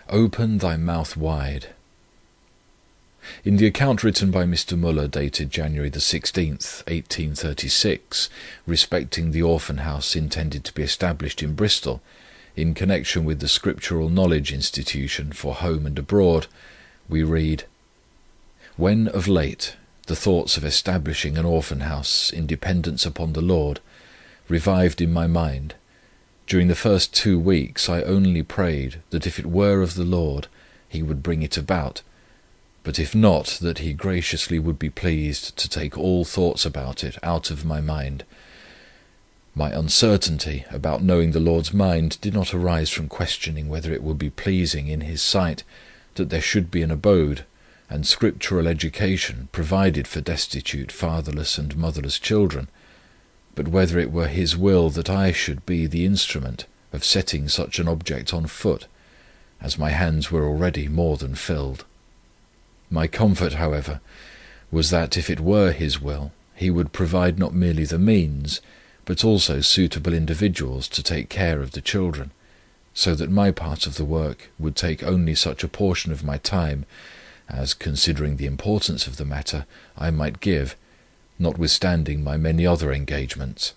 Open thy mouth wide. In the account written by Mr. Muller, dated January the 16th, 1836, respecting the orphan house intended to be established in Bristol, in connection with the Scriptural Knowledge Institution for Home and Abroad, we read, "When of late the thoughts of establishing an orphan house in dependence upon the Lord revived in my mind, during the first 2 weeks I only prayed that if it were of the Lord, He would bring it about, but if not, that He graciously would be pleased to take all thoughts about it out of my mind. My uncertainty about knowing the Lord's mind did not arise from questioning whether it would be pleasing in His sight that there should be an abode and scriptural education provided for destitute, fatherless and motherless children, but whether it were His will that I should be the instrument of setting such an object on foot, as my hands were already more than filled. My comfort, however, was that if it were His will, He would provide not merely the means, but also suitable individuals to take care of the children, so that my part of the work would take only such a portion of my time as, considering the importance of the matter, I might give, notwithstanding my many other engagements.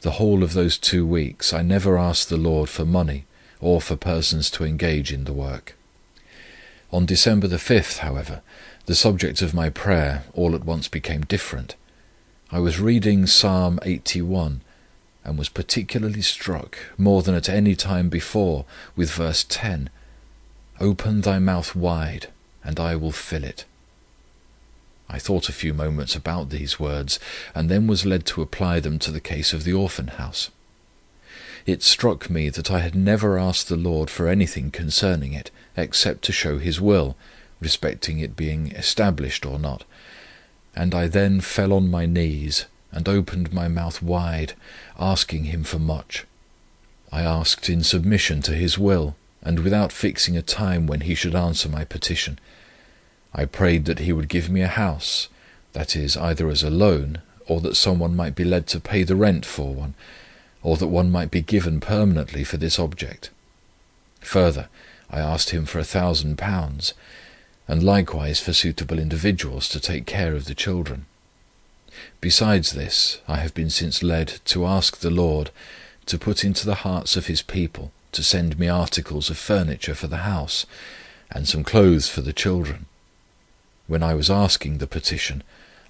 The whole of those 2 weeks I never asked the Lord for money or for persons to engage in the work. On December the 5th, however, the subject of my prayer all at once became different. I was reading Psalm 81, and was particularly struck, more than at any time before, with verse 10, "Open thy mouth wide, and I will fill it." I thought a few moments about these words, and then was led to apply them to the case of the orphan house. It struck me that I had never asked the Lord for anything concerning it, except to show His will, respecting it being established or not, and I then fell on my knees, and opened my mouth wide, asking Him for much. I asked in submission to His will, and without fixing a time when He should answer my petition. I prayed that He would give me a house, that is, either as a loan, or that someone might be led to pay the rent for one, or that one might be given permanently for this object. Further, I asked Him for £1,000, and likewise for suitable individuals to take care of the children. Besides this, I have been since led to ask the Lord to put into the hearts of His people to send me articles of furniture for the house, and some clothes for the children. When I was asking the petition,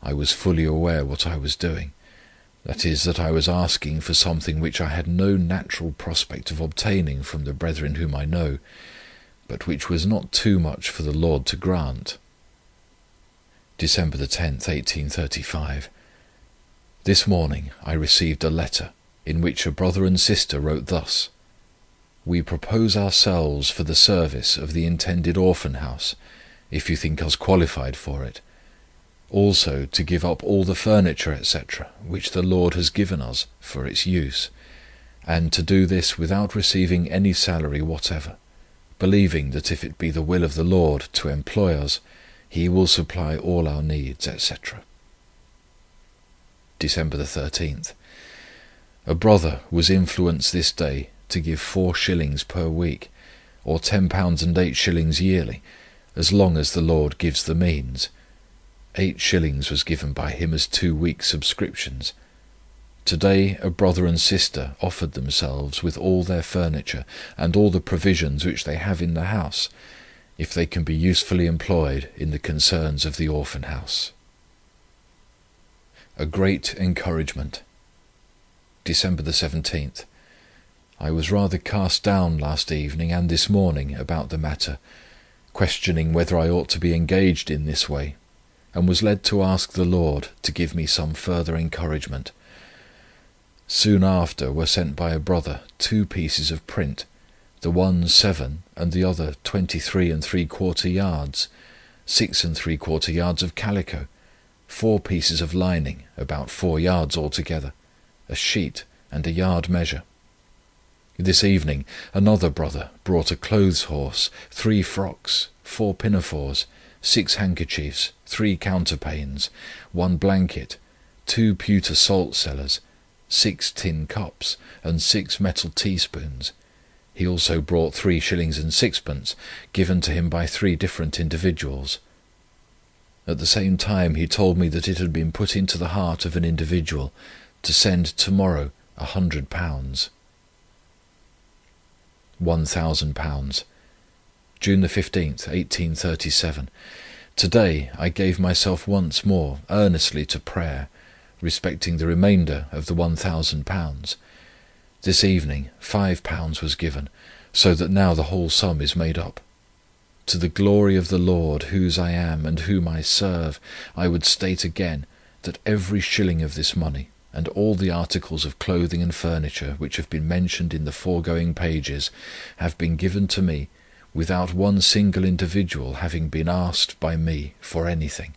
I was fully aware what I was doing, that is, that I was asking for something which I had no natural prospect of obtaining from the brethren whom I know, but which was not too much for the Lord to grant. December the 10th, 1835. This morning I received a letter, in which a brother and sister wrote thus: "We propose ourselves for the service of the intended orphan house, if you think us qualified for it, also to give up all the furniture, etc., which the Lord has given us for its use, and to do this without receiving any salary whatever, believing that if it be the will of the Lord to employ us, He will supply all our needs, etc." December the 13th. A brother was influenced this day to give 4 shillings per week, or £10 and 8 shillings yearly, as long as the Lord gives the means. 8 shillings was given by him as 2 weeks' subscriptions. Today a brother and sister offered themselves with all their furniture, and all the provisions which they have in the house, if they can be usefully employed in the concerns of the orphan house. A great encouragement. December the 17th. I was rather cast down last evening and this morning about the matter, questioning whether I ought to be engaged in this way, and was led to ask the Lord to give me some further encouragement. Soon after were sent by a brother 2 pieces of print, the one 7 and the other 23 3/4 yards, 6 3/4 yards of calico, 4 pieces of lining, about 4 yards altogether, a sheet and a yard measure. This evening another brother brought a clothes horse, 3 frocks, 4 pinafores, 6 handkerchiefs, 3 counterpanes, 1 blanket, 2 pewter salt cellars, 6 tin cups, and 6 metal teaspoons. He also brought 3 shillings and sixpence, given to him by 3 different individuals. At the same time he told me that it had been put into the heart of an individual to send tomorrow £100. £1,000. June 15th, 1837. Today I gave myself once more earnestly to prayer, respecting the remainder of the £1,000. This evening £5 was given, so that now the whole sum is made up. To the glory of the Lord, whose I am and whom I serve, I would state again that every shilling of this money, and all the articles of clothing and furniture which have been mentioned in the foregoing pages, have been given to me, without one single individual having been asked by me for anything.